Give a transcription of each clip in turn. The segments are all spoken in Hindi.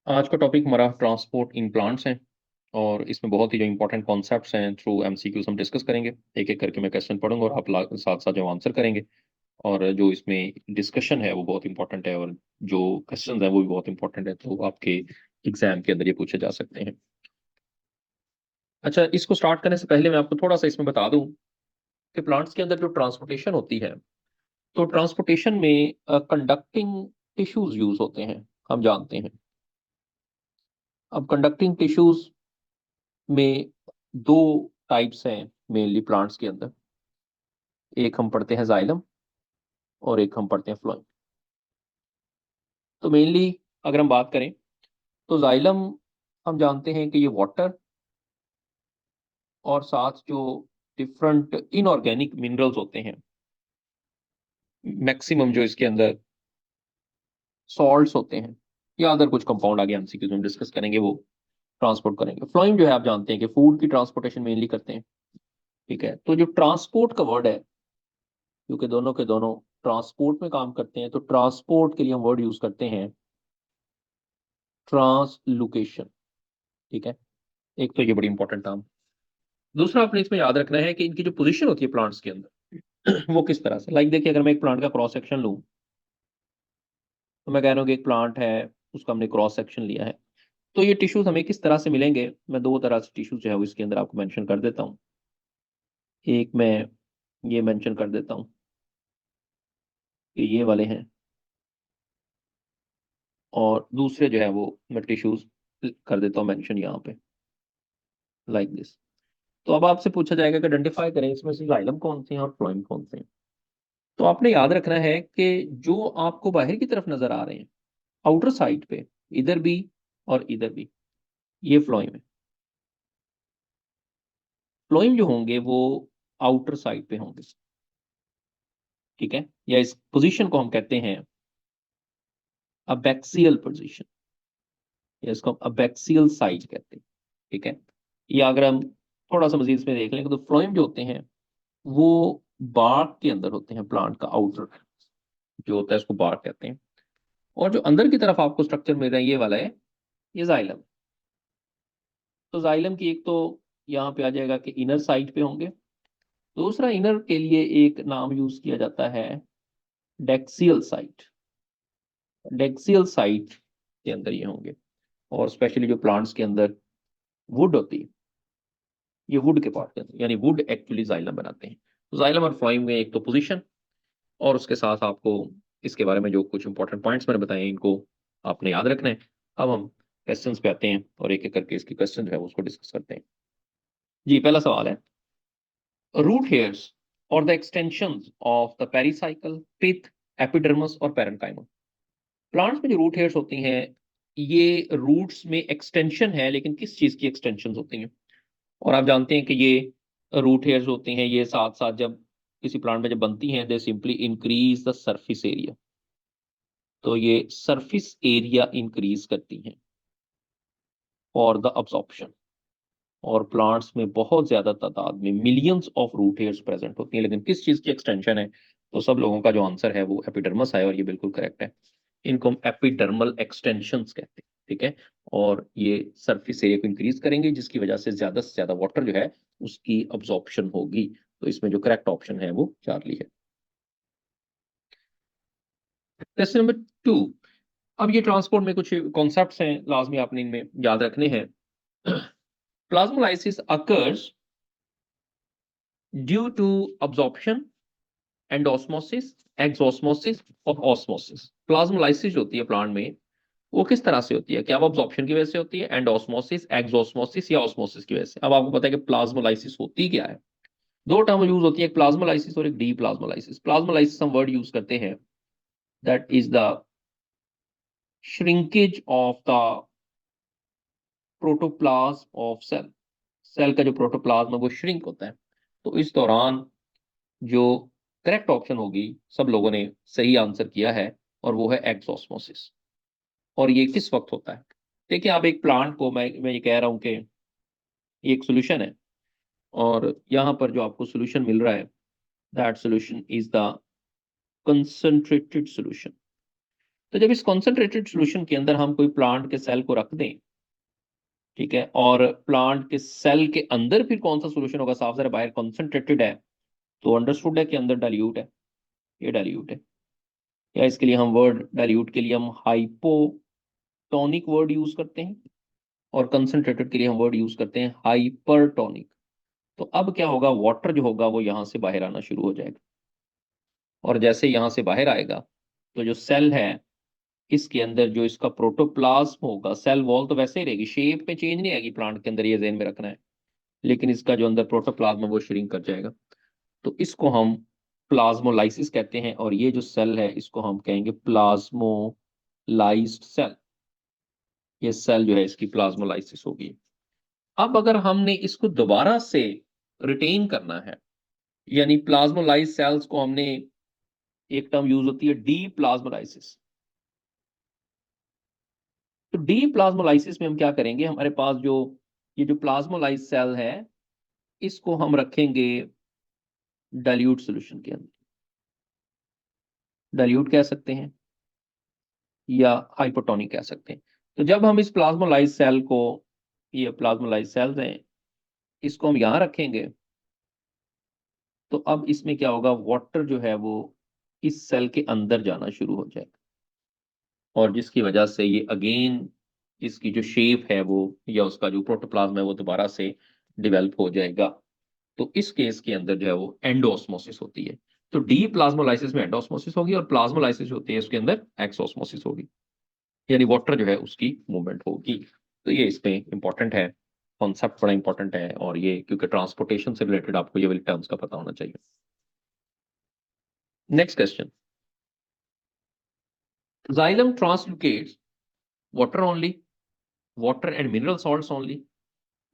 आज का टॉपिक हमारा ट्रांसपोर्ट इन प्लांट्स है। और इसमें बहुत ही जो इंपॉर्टेंट कॉन्सेप्ट्स हैं थ्रू एमसीक्यूज हम डिस्कस करेंगे। एक एक करके मैं क्वेश्चन पढ़ूंगा और आप साथ साथ जो आंसर करेंगे। और जो इसमें डिस्कशन है वो बहुत इंपॉर्टेंट है, और जो क्वेश्चन है वो भी बहुत इंपॉर्टेंट है, तो आपके एग्जाम के अंदर ये पूछे जा सकते हैं। अच्छा, इसको स्टार्ट करने से पहले मैं आपको थोड़ा सा इसमें बता दूं कि प्लांट्स के अंदर जो ट्रांसपोर्टेशन होती है, तो ट्रांसपोर्टेशन में कंडक्टिंग टिश्यूज यूज होते हैं, हम जानते हैं। अब कंडक्टिंग टिश्यूज में दो टाइप्स हैं मेनली प्लांट्स के अंदर। एक हम पढ़ते हैं जाइलम और एक हम पढ़ते हैं फ्लोएम। तो मेनली अगर हम बात करें तो जाइलम हम जानते हैं कि ये वाटर और साथ जो डिफरेंट इनऑर्गेनिक मिनरल्स होते हैं, मैक्सिमम जो इसके अंदर सॉल्ट्स होते हैं या अदर कुछ कंपाउंड आगे एमसीक्यूज में डिस्कस करेंगे, वो ट्रांसपोर्ट करेंगे। फ्लोएम जो है आप जानते हैं कि फूड की ट्रांसपोर्टेशन मेनली करते हैं। ठीक है, तो जो ट्रांसपोर्ट का वर्ड है, क्योंकि दोनों के दोनों ट्रांसपोर्ट में काम करते हैं, तो ट्रांसपोर्ट के लिए हम वर्ड यूज करते हैं ट्रांसलोकेशन। ठीक है, एक तो ये बड़ी इंपॉर्टेंट टर्म। दूसरा आपने इसमें याद रखना है कि इनकी जो पोजीशन होती है प्लांट्स के अंदर वो किस तरह से, लाइक देखिए, अगर मैं एक प्लांट का क्रॉस सेक्शन लूं, तो मैं कह रहा हूँ कि एक प्लांट है, उसका हमने क्रॉस सेक्शन लिया है, तो ये टिश्यूज हमें किस तरह से मिलेंगे। मैं दो तरह से टिश्यूज जो है वो इसके अंदर आपको मेंशन कर देता हूँ। एक मैं ये मेंशन कर देता हूँ कि ये वाले हैं, और दूसरे जो है वो मैं टिश्यूज कर देता हूँ मेंशन यहाँ पे, लाइक दिस। तो अब आपसे पूछा जाएगा कि आइडेंटिफाई करें इसमें से जाइलम कौन से हैं और फ्लोएम कौन से हैं। तो आपने याद रखना है कि जो आपको बाहर की तरफ नजर आ रहे हैं, आउटर साइड पे, इधर भी और इधर भी, ये फ्लोएम है। फ्लोएम जो होंगे वो आउटर साइड पे होंगे। ठीक है, या इस पोजीशन को हम कहते हैं अबैक्सियल पोजीशन, या इसको हम अबैक्सियल साइड कहते हैं। ठीक है, या अगर हम थोड़ा सा मजीद इसमें देख लेंगे, तो फ्लोएम जो होते हैं वो बार्क के अंदर होते हैं, प्लांट का आउटर जो होता है उसको बार्क कहते हैं। और जो अंदर की तरफ आपको स्ट्रक्चर मिल रहा है, ये वाला है, ये जाइलम। तो जाइलम की एक तो यहाँ पे आ जाएगा कि इनर साइड पे होंगे। दूसरा, इनर के लिए एक नाम यूज किया जाता है डेक्सियल साइट। डेक्सियल साइट के अंदर ये होंगे। और स्पेशली जो प्लांट्स के अंदर वुड होती है, ये वुड के पार्ट के अंदर, यानी वुड एक्चुअली जाइलम बनाते हैं। तो जाइलम और फ्लोएम में एक तो पोजीशन, और उसके साथ आपको इसके बारे में जो कुछ इंपॉर्टेंट पॉइंट्स मैंने बताए, इनको आपने याद रखना है। अब हम क्वेश्चंस पे आते हैं और एक एक करके इसके क्वेश्चन जो है उसको डिस्कस करते हैं। जी, पहला सवाल है, रूट हेयर्स और the extensions of the pericycle, pith, epidermis और पैरेन्काइमा। प्लांट्स में जो रूट हेयर्स होती हैं, ये रूट्स में एक्सटेंशन है, लेकिन किस चीज की एक्सटेंशन होती हैं। और आप जानते हैं कि ये रूट हेयर्स होती हैं, ये साथ साथ जब किसी प्लांट में जब बनती हैं, they simply increase the surface area. तो ये सरफेस एरिया इंक्रीज करती हैं फॉर द अब्जॉर्प्शन। और प्लांट्स में बहुत ज्यादा तादाद में millions of root hairs present होती हैं, लेकिन किस चीज की एक्सटेंशन है, तो सब लोगों का जो आंसर है वो एपिडर्मस है, और ये बिल्कुल करेक्ट है। इनको हम एपिडर्मल एक्सटेंशंस कहते हैं। ठीक है, और ये सरफेस एरिया को इंक्रीज करेंगे, जिसकी वजह से ज्यादा वाटर जो है उसकी अब्जॉर्प्शन होगी। तो इसमें जो करेक्ट ऑप्शन है वो चार्ली है। Question number 2। अब ये ट्रांसपोर्ट में कुछ कॉन्सेप्ट्स हैं, लाजमी आपने इनमें याद रखने हैं। Plasmolysis occurs due to absorption and osmosis, exosmosis और ऑस्मोसिस। प्लाज्मोलाइसिस जो होती है प्लांट में, वो किस तरह से होती है, क्या वो अब्जॉर्प्शन की वजह से होती है, एंड ऑस्मोसिस, एक्सोस्मोसिस या ऑस्मोसिस की वजह से। अब आपको पता है कि प्लाज्मोलाइसिस होती क्या है। दो टर्म यूज होती है, एक प्लाज्मोलाइसिस और एक डी प्लाज्मोलाइसिस। प्लाज्मोलाइसिस हम वर्ड यूज करते हैं, that is the shrinkage of the protoplasm of cell. Cell का जो प्रोटोप्लाज्म है वो श्रिंक होता है। तो इस दौरान जो करेक्ट ऑप्शन होगी, सब लोगों ने सही आंसर किया है, और वो है एक्सोस्मोसिस। और ये किस वक्त होता है। देखिए, आप एक प्लांट को, मैं ये कह रहा हूं कि ये एक सोल्यूशन है, और यहाँ पर जो आपको सोल्यूशन मिल रहा है, that solution is the concentrated solution. तो जब इस कॉन्सेंट्रेटेड सोल्यूशन के अंदर हम कोई प्लांट के सेल को रख दें, ठीक है, और प्लांट के सेल के अंदर फिर कौन सा सोल्यूशन होगा, साफ जरा बाहर कॉन्सेंट्रेटेड है तो अंडरस्टूड है कि अंदर डाइल्यूट है, ये डाइल्यूट है। या इसके लिए हम वर्ड डाइल्यूट के लिए हम हाइपोटोनिक वर्ड यूज करते हैं, और कंसंट्रेटेड के लिए हम वर्ड यूज करते हैं हाइपरटोनिक। तो अब क्या होगा, वाटर जो होगा वो यहां से बाहर आना शुरू हो जाएगा, और जैसे यहां से बाहर आएगा तो जो सेल है इसके अंदर जो इसका प्रोटोप्लाज्म होगा, सेल वॉल तो वैसे ही रहेगी, शेप में चेंज नहीं आएगी प्लांट के अंदर, ये ध्यान में रखना है, लेकिन इसका जो अंदर प्रोटोप्लाज्म है वो श्रिंक कर जाएगा। तो इसको हम प्लाज्मोलाइसिस कहते हैं, और ये जो सेल है इसको हम कहेंगे प्लाज्मोलाइज्ड सेल। ये सेल जो है इसकी प्लाज्मोलाइसिस होगी। अब अगर हमने इसको दोबारा से रिटेन करना है, यानी प्लाज्मोलाइज सेल्स को हमने, एक टर्म यूज होती है डी प्लाज्मोलाइसिस। तो डी प्लाज्मोलाइसिस में हम क्या करेंगे, हमारे पास जो ये जो प्लाज्मोलाइज सेल है इसको हम रखेंगे डाइल्यूट सॉल्यूशन के अंदर, डाइल्यूट कह सकते हैं या हाइपोटोनिक कह सकते हैं। तो जब हम इस प्लाज्मोलाइज सेल को, ये प्लाज्मोलाइज सेल्स हैं, इसको हम यहां रखेंगे, तो अब इसमें क्या होगा, वाटर जो है वो इस सेल के अंदर जाना शुरू हो जाएगा, और जिसकी वजह से ये अगेन इसकी जो शेप है वो, या उसका जो प्रोटोप्लाज्म है वो दोबारा से डेवलप हो जाएगा। तो इस केस के अंदर जो है वो एंडोस्मोसिस होती है। तो डी प्लाज्मोलाइसिस में एंडोस्मोसिस होगी, और प्लाज्मोलाइसिस होती है उसके अंदर एक्सोस्मोसिस होगी, यानी वाटर जो है उसकी मूवमेंट होगी। तो ये इसमें इंपॉर्टेंट है, कॉन्सेप्ट बड़ा इंपॉर्टेंट है, और ये क्योंकि ट्रांसपोर्टेशन से रिलेटेड आपको ये वाली टर्म्स का पता होना चाहिए। Next question, xylem translocates water only, water and mineral salts only,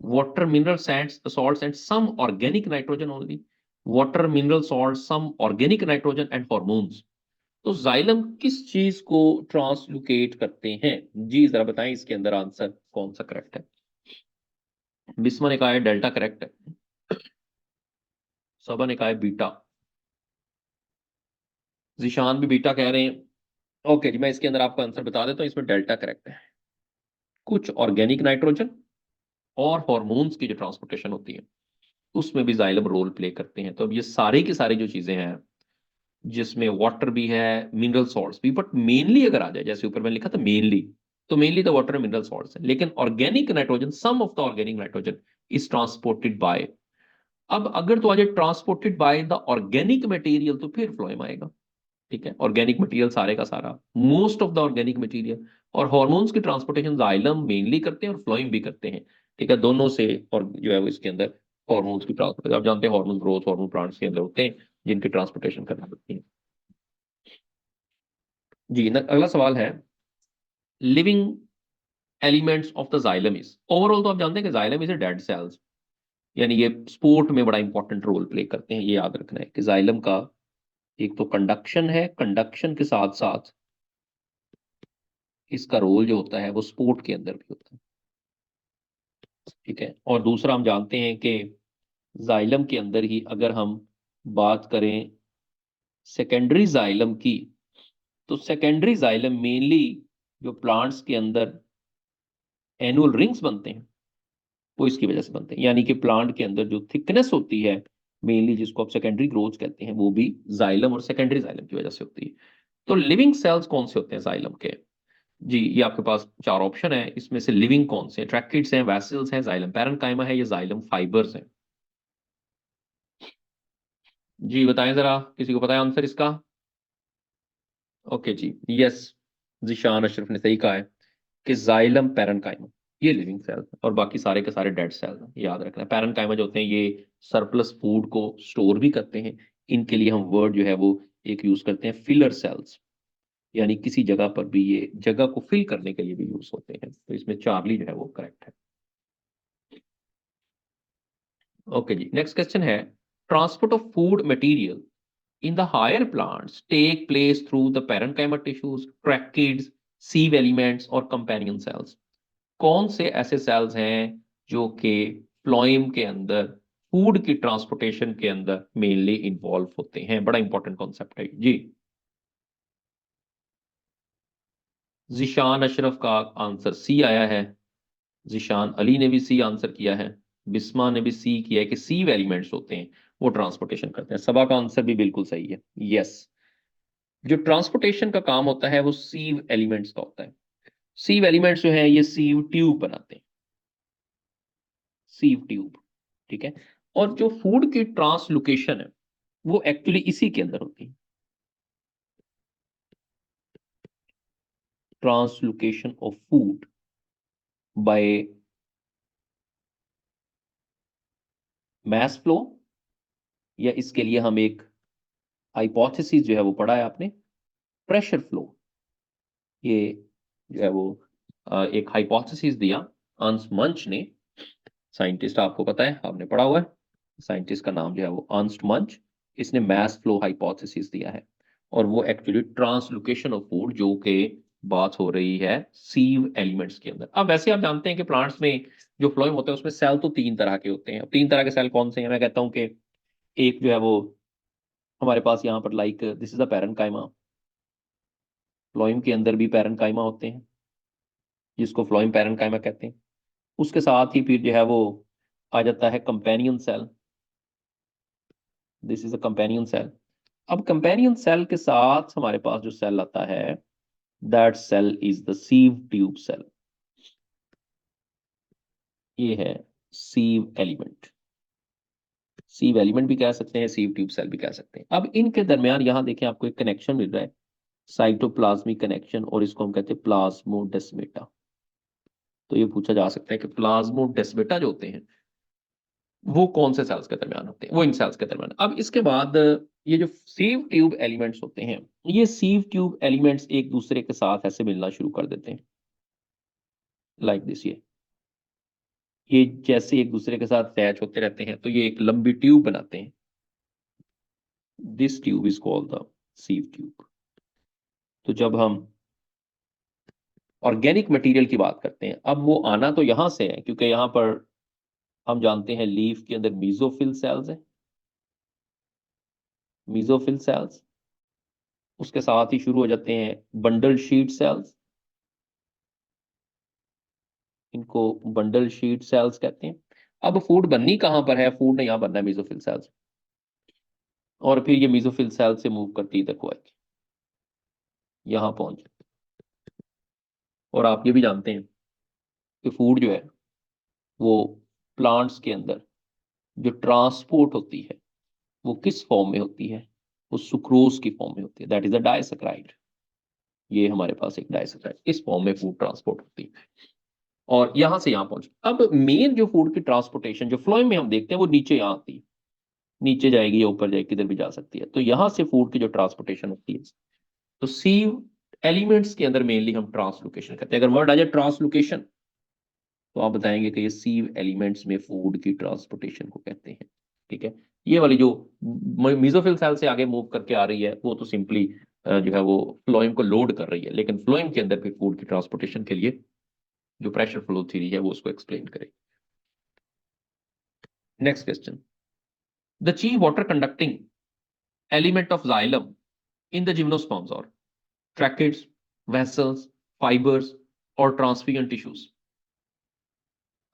water, mineral salts and some organic nitrogen only, water, mineral salts, some organic nitrogen and hormones। तो जाइलम किस चीज को ट्रांसलोकेट करते हैं, जी जरा बताएं, इसके अंदर आंसर कौन सा करेक्ट है। बिस्मा ने कहा है डेल्टा करेक्ट है, सबा ने कहा है बीटा, जिशान भी बीटा कह रहे हैं। ओके जी, मैं इसके अंदर आपको आंसर बता देता हूँ, इसमें डेल्टा करेक्ट है। कुछ ऑर्गेनिक नाइट्रोजन और हॉर्मोन्स की जो ट्रांसपोर्टेशन होती है उसमें भी जाइलम रोल प्ले करते हैं। तो अब ये सारे की सारी जो चीजें हैं, जिसमें वाटर भी है, मिनरल सॉल्ट्स भी, बट मेनली अगर आ जाए, जैसे ऊपर मैंने लिखा था मेनली, तो mainly the water and mineral salts है, लेकिन organic nitrogen, some of the organic nitrogen is transported by. अब अगर तो आ जाए transported by the organic material, तो फिर फ्लोएम आएगा, ठीक है, ऑर्गेनिक मटेरियल सारे का सारा, most of the organic material. और हॉर्मोन्स की ट्रांसपोर्टेशन जाइलम मेनली करते हैं और फ्लोइम भी करते हैं, ठीक है, दोनों से। और जो है वो इसके अंदर हॉर्मोन्स की ट्रांसपोर्टेशन, आप जानते हैं हॉर्मोन ग्रोथ हार्मोन प्लांट्स के अंदर होते हैं जिनकी ट्रांसपोर्टेशन करनी पड़ती है। जी अगला सवाल है, living elements of the xylem is, overall तो आप जानते हैं कि xylem is a dead cells, यानी ये स्पोर्ट में बड़ा इंपॉर्टेंट रोल प्ले करते हैं। ये याद रखना है कि जाइलम का एक तो कंडक्शन है, कंडक्शन के साथ साथ इसका रोल जो होता है वो स्पोर्ट के अंदर भी होता है, ठीक है। और दूसरा हम जानते हैं कि जाइलम के अंदर ही अगर हम बात करें सेकेंडरी जाइलम की, तो सेकेंडरी जाइलम मेनली जो प्लांट्स के अंदर एनुअल रिंग्स बनते हैं वो इसकी वजह से बनते हैं, यानी कि प्लांट के अंदर जो थिकनेस होती है मेनली, जिसको आप सेकेंडरी ग्रोथ कहते हैं, वो भी जाइलम और सेकेंडरी जाइलम की वजह से होती है। तो लिविंग सेल्स कौन से होते हैं जाइलम के, जी ये आपके पास चार ऑप्शन है, इसमें से लिविंग कौन से, ट्रैकिड्स हैं, वैसल्स हैं, जाइलम पैरेन्काइमा है, या जाइलम फाइबर्स हैं। जी बताएं जरा, किसी को पता है आंसर इसका। ओके जी, यस, जिशान अशरफ ने सही कहा है कि जाइलम पैरेन्काइमा ये लिविंग सेल है, और बाकी सारे के सारे डेड सेल हैं, याद रखना है। पैरेन्काइमा जो होते हैं ये सरप्लस फूड को स्टोर भी करते हैं, इनके लिए हम वर्ड जो है वो एक यूज करते हैं फिलर सेल्स, यानी किसी जगह पर भी ये जगह को फिल करने के लिए भी यूज होते हैं। तो इसमें चार्ली जो है वो करेक्ट है। ओके जी, नेक्स्ट क्वेश्चन है, transport of food material in the higher plants take place through the parenchyma tissues, tracheids, sieve elements और companion cells। कौन से ऐसे सेल्स हैं जो कि फ्लोएम के अंदर फूड की ट्रांसपोर्टेशन के अंदर मेनली इन्वॉल्व होते हैं, बड़ा इंपॉर्टेंट कॉन्सेप्ट है जी। जिशान अशरफ का आंसर सी आया है, जिशान अली ने भी सी आंसर किया है, बिस्मा ने भी सी किया है कि सीव एलिमेंट्स होते हैं वो ट्रांसपोर्टेशन करते हैं। सबा का आंसर भी बिल्कुल सही है, यस। जो ट्रांसपोर्टेशन का काम होता है वो सीव एलिमेंट्स का होता है। सीव एलिमेंट्स जो है ये सीव ट्यूब बनाते हैं, सीव ट्यूब, ठीक है। और जो फूड की ट्रांसलोकेशन है वो एक्चुअली इसी के अंदर होती है, translocation of food by mass flow, या इसके लिए हम एक हाइपोथेसिस जो है वो पढ़ा है आपने, प्रेशर फ्लो। ये जो है वो एक हाइपोथेसिस दिया अंस मंच ने, साइंटिस्ट आपको पता है, आपने पढ़ा हुआ है, साइंटिस्ट का नाम जो है वो अर्नस्ट मंच। इसने मास फ्लो हाइपोथेसिस दिया है, और वो एक्चुअली ट्रांसलोकेशन ऑफ फूड जो कि बात हो रही है सीव एलिमेंट्स के अंदर। अब वैसे आप जानते हैं कि प्लांट्स में जो फ्लोएम होते हैं उसमें सेल तो तीन तरह के होते हैं। अब तीन तरह के सेल कौन से हैं? मैं कहता हूं कि एक जो है वो हमारे पास यहाँ पर like this is a parenchyma, phloem के अंदर भी पैरेन्काइमा होते हैं जिसको फ्लोएम पैरेन्काइमा कहते हैं। उसके साथ ही फिर जो है वो आ जाता है companion cell, this is a companion cell. अब कंपेनियन सेल के साथ हमारे पास जो सेल आता है, that cell is the sieve tube cell. ये है सीव एलिमेंट, सीव एलिमेंट भी कह सकते हैं, सीव ट्यूब सेल भी कह सकते हैं। अब इनके दरमियान यहां देखें आपको एक कनेक्शन मिल रहा है, साइटोप्लाज्मिक कनेक्शन, और इसको हम कहते हैं प्लाज्मोडेस्मेटा। तो ये पूछा जा सकता है कि प्लाज्मोडेस्मेटा जो होते हैं वो कौन से सेल्स के दरमियान होते हैं? वो इन सेल्स के दरमियान। अब इसके बाद ये जो सीव ट्यूब एलिमेंट्स होते हैं, ये सीव ट्यूब एलिमेंट्स एक दूसरे के साथ ऐसे मिलना शुरू कर देते हैं, लाइक दिस। ये जैसे एक दूसरे के साथ अटैच होते रहते हैं तो ये एक लंबी ट्यूब बनाते हैं, this tube is called the sieve tube. तो जब हम ऑर्गेनिक मटेरियल की बात करते हैं, अब वो आना तो यहां से है क्योंकि यहां पर हम जानते हैं लीफ के अंदर मीजोफिल सेल्स हैं, मीजोफिल सेल्स। उसके साथ ही शुरू हो जाते हैं बंडल शीट सेल्स, इनको बंडल शीट सेल्स कहते हैं। अब फूड बननी कहां पर है? फूड ने यहां बनना है मीजोफिल सेल्स, और फिर ये मीजोफिल सेल से मूव करती इधर को आएगी, यहां पहुंच। और आप ये भी जानते हैं कि फूड जो है वो प्लांट्स के अंदर जो ट्रांसपोर्ट होती है वो किस फॉर्म में होती है? वो सुक्रोज की फॉर्म में होती है, दैट इज अ डाइसैकाराइड। ये हमारे पास एक डाइसैकाराइड इस फॉर्म में फूड ट्रांसपोर्ट होती है, और यहां से यहां पहुंच। अब मेन जो फूड की ट्रांसपोर्टेशन जो फ्लोएम में हम देखते हैं वो नीचे यहां आती है, नीचे जाएगी या ऊपर जाएगी, किधर भी जा सकती है। तो यहां से फूड की जो ट्रांसपोर्टेशन होती है, तो सीव एलिमेंट्स के अंदर मेनली हम ट्रांसलोकेशन करते हैं। अगर वर्ड आ जाए ट्रांसलोकेशन तो आप बताएंगे कि ये सीव एलिमेंट्स में फूड की ट्रांसपोर्टेशन को कहते हैं, ठीक है। ये वाली जो मीजोफिल सेल से आगे मूव करके आ रही है वो तो सिंपली जो है वो फ्लोएम को लोड कर रही है, लेकिन फ्लोएम के अंदर फिर फूड की ट्रांसपोर्टेशन के लिए जो प्रेशर फ्लो थ्योरी है वो उसको एक्सप्लेन करेगी। नेक्स्ट क्वेश्चन, द ची water conducting element of xylem in the gymnosperms और ट्रैकेट्स, वेसल्स, फाइबर्स और ट्रांसफिगन टिश्यूज।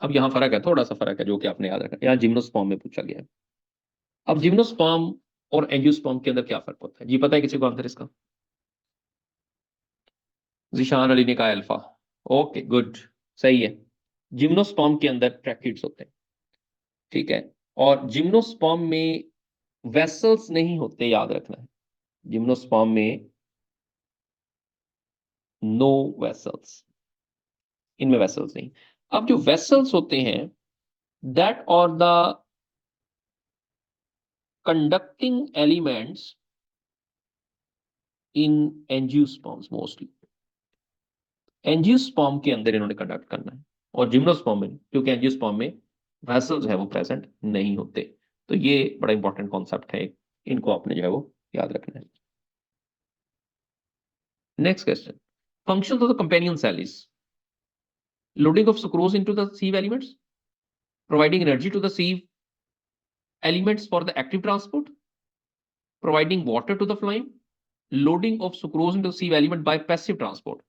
अब यहां फर्क है, थोड़ा सा फर्क है जो कि आपने याद रखना, यहाँ जिम्नोस्पर्म में पूछा गया है। अब जिम्नोस्पर्म और एंजियोस्पर्म के अंदर क्या फर्क होता है? जी पता है किसी को आंसर इसका? जिशान अली ने कहा अल्फा, ओके गुड, सही है। जिम्नोस्पर्म के अंदर ट्रैकिड्स होते हैं, ठीक है। और जिम्नोस्पर्म में वेसल्स नहीं होते, याद रखना है, जिम्नोस्पर्म में नो वेसल्स, इनमें वेसल्स नहीं। अब जो वेसल्स होते हैं दैट और the conducting elements in angiosperms mostly, angiosperm के अंदर इन्होंने कंडक्ट करना है, और जिम्नोस्पर्म में क्योंकि एंजियोस्पर्म में वेसल्स है वो प्रेजेंट नहीं होते। तो ये बड़ा इंपॉर्टेंट कॉन्सेप्ट है, इनको आपने जो है वो याद रखना है। Next question, function of the companion cell is loading of sucrose into the sieve elements, providing energy to the sieve elements for the active transport, providing water to the phloem, loading of sucrose into the sieve element by passive transport.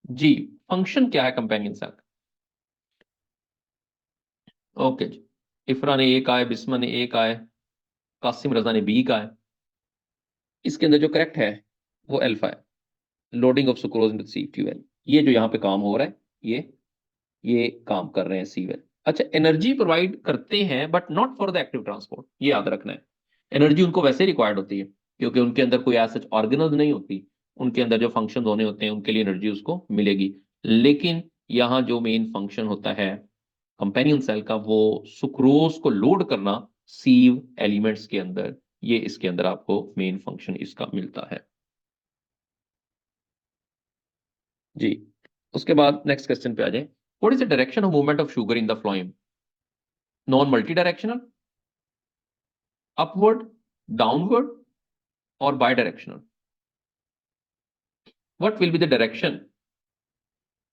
जी, फंक्शन क्या है कंपेनियन सेल? ओके जी, इफरा ने ए का है, बिस्मा ने ए का है, कासिम रजा ने बी का है। इसके अंदर जो करेक्ट है वो अल्फा है, loading of sucrose in sea fuel. ये जो यहाँ पे काम हो रहा है, ये काम कर रहे हैं सीवेल। अच्छा, एनर्जी प्रोवाइड करते हैं but not for the active transport, ये याद रखना है। एनर्जी उनको वैसे रिक्वायर्ड होती है क्योंकि उनके अंदर कोई ऐसा ऑर्गेनल नहीं होती, उनके अंदर जो फंक्शन होने होते हैं उनके लिए एनर्जी उसको मिलेगी। लेकिन यहाँ जो मेन फंक्शन होता है कंपेनियन सेल का, वो सुक्रोज को लोड करना सीव एलिमेंट्स के अंदर, ये इसके अंदर आपको मेन फंक्शन इसका मिलता है। जी, उसके बाद नेक्स्ट क्वेश्चन पे आ जाए। What is the direction of movement of sugar in the phloem? Non multi directional, upward, downward और bi directional? What will be the direction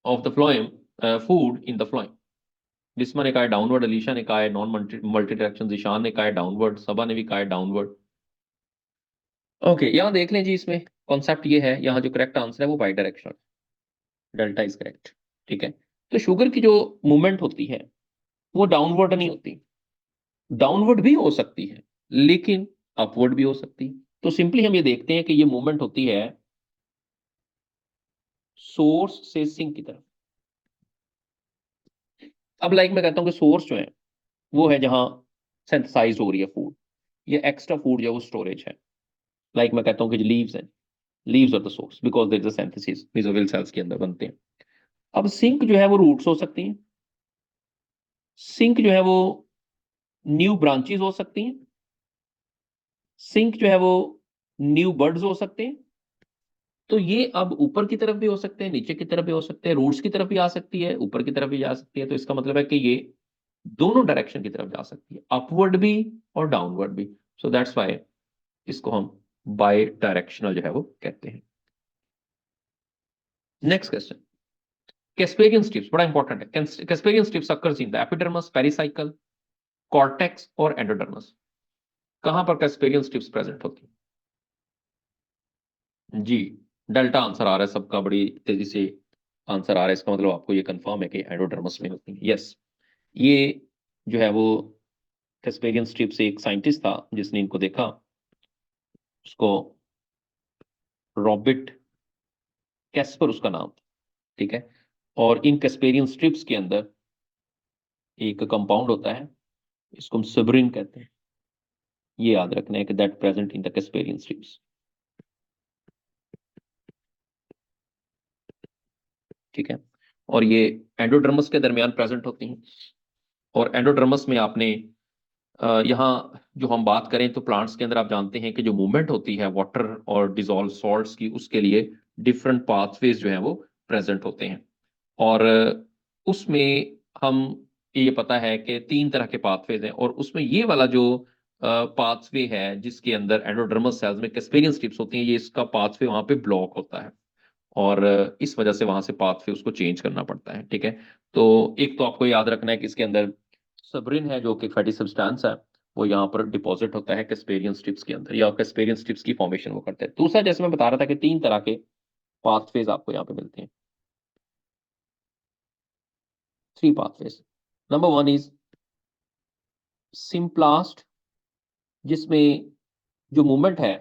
of the phloem food in the phloem? Bisma ने कहा है डाउनवर्ड, अलीशा ने कहा है non multi multi direction, Zishan ने कहा है डाउनवर्ड, सबा ने भी कहा है डाउनवर्ड। ओके, यहाँ देख लें जी, इसमें कॉन्सेप्ट ये है, यहाँ जो करेक्ट आंसर है वो by directional, delta is correct. ठीक है, तो शुगर की जो मूवमेंट होती है वो डाउनवर्ड नहीं होती, डाउनवर्ड भी हो सकती है लेकिन अपवर्ड भी हो सकती है। तो सिंपली हम ये देखते हैं कि ये मूवमेंट होती है सोर्स से सिंक की तरफ। अब लाइक मैं कहता हूँ कि सोर्स जो है वो है जहां सिंथेसाइज हो रही है फूड, ये एक्स्ट्रा फूड जो है वो स्टोरेज है। लाइक मैं कहता हूँ कि जो लीव्स हैं, leaves are the source because there is a synthesis, mesophyll cells के अंदर बनते हैं। अब सिंक जो है वो रूट्स हो सकती हैं, सिंक जो है वो न्यू ब्रांचेस हो सकती हैं, सिंक जो है वो न्यू बर्ड्स हो सकते हैं। तो ये अब ऊपर की तरफ भी हो सकते हैं, नीचे की तरफ भी हो सकते हैं, रूट्स की तरफ भी आ सकती है, ऊपर की तरफ भी जा सकती है। तो इसका मतलब है कि ये दोनों डायरेक्शन की तरफ जा सकती है, अपवर्ड भी और डाउनवर्ड भी। सो दैट्स व्हाई इसको हम बाय डायरेक्शनल जो है वो कहते हैं। नेक्स्ट क्वेश्चन, कैस्पेरियन स्ट्रिप्स बड़ा इंपॉर्टेंट है। Casparian strips occurs in the epidermis, pericycle, cortex और एंडोडर्मस। कहां पर कैस्पेरियन स्ट्रिप्स प्रेजेंट होती है? जी, डेल्टा आंसर आ रहा है सबका, बड़ी तेजी से आंसर आ रहा है। इसका मतलब आपको ये कंफर्म है कि एंडोडर्मस में होती है। यस, ये जो है वो कैस्पेरियन स्ट्रिप से एक साइंटिस्ट था जिसने इनको देखा, उसको रॉबिट कैस्पर उसका नाम था। ठीक है, और इन कैस्पेरियन स्ट्रिप्स के अंदर एक कंपाउंड होता है, इसको हम सिब्रिन कहते हैं। ये याद रखना है कि that present in the Casparian strips. ठीक है, और ये एंडोडर्मस के दरमियान प्रेजेंट होती हैं। और एंडोडर्मस में आपने यहाँ जो हम बात करें तो प्लांट्स के अंदर आप जानते हैं कि जो मूवमेंट होती है वाटर और डिजोल्व सॉल्ट्स की, उसके लिए डिफरेंट पाथवेज जो है वो प्रेजेंट होते हैं। और उसमें हम ये पता है कि तीन तरह के पाथवेज हैं, और उसमें ये वाला जो पाथवे है जिसके अंदर एंडोडर्मस सेल्स में कैस्पेरियन स्ट्रिप्स होती हैं, ये इसका पाथवे वहां पे ब्लॉक होता है, और इस वजह से वहां से पाथवे उसको चेंज करना पड़ता है। ठीक है, तो एक तो आपको याद रखना है कि इसके अंदर सबरिन है जो कि फैटी सब्सटेंस है, वो यहाँ पर डिपॉजिट होता है कैस्पेरियन स्ट्रिप्स के अंदर, या कैस्पेरियन स्ट्रिप्स की फॉर्मेशन वो करता है। दूसरा, जैसे मैं बता रहा था कि तीन तरह के पाथवेज आपको यहाँ पे मिलते हैं, three pathways. Number one is symplast, जिसमें जो मूवमेंट है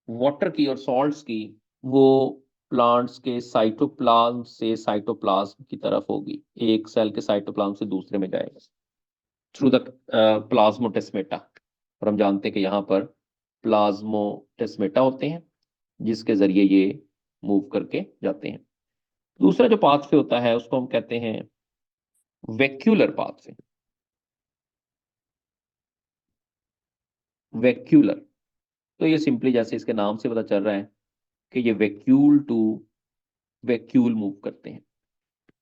वाटर की और सॉल्ट्स की, वो प्लांट्स के साइटोप्लाज्म से साइटोप्लाज्म की तरफ होगी, एक सेल के साइटोप्लाज्म से दूसरे में जाएगा थ्रू द प्लाज्मोटेस्मेटा। और हम जानते हैं कि यहाँ पर प्लाज्मोटेस्मेटा होते हैं जिसके जरिए ये मूव करके जाते हैं। दूसरा जो पाथवे होता है उसको हम कहते हैं वैक्यूलर पाथवे। वैक्यूलर, तो ये सिंपली जैसे इसके नाम से पता चल रहा है कि ये वैक्यूल टू वैक्यूल मूव करते हैं।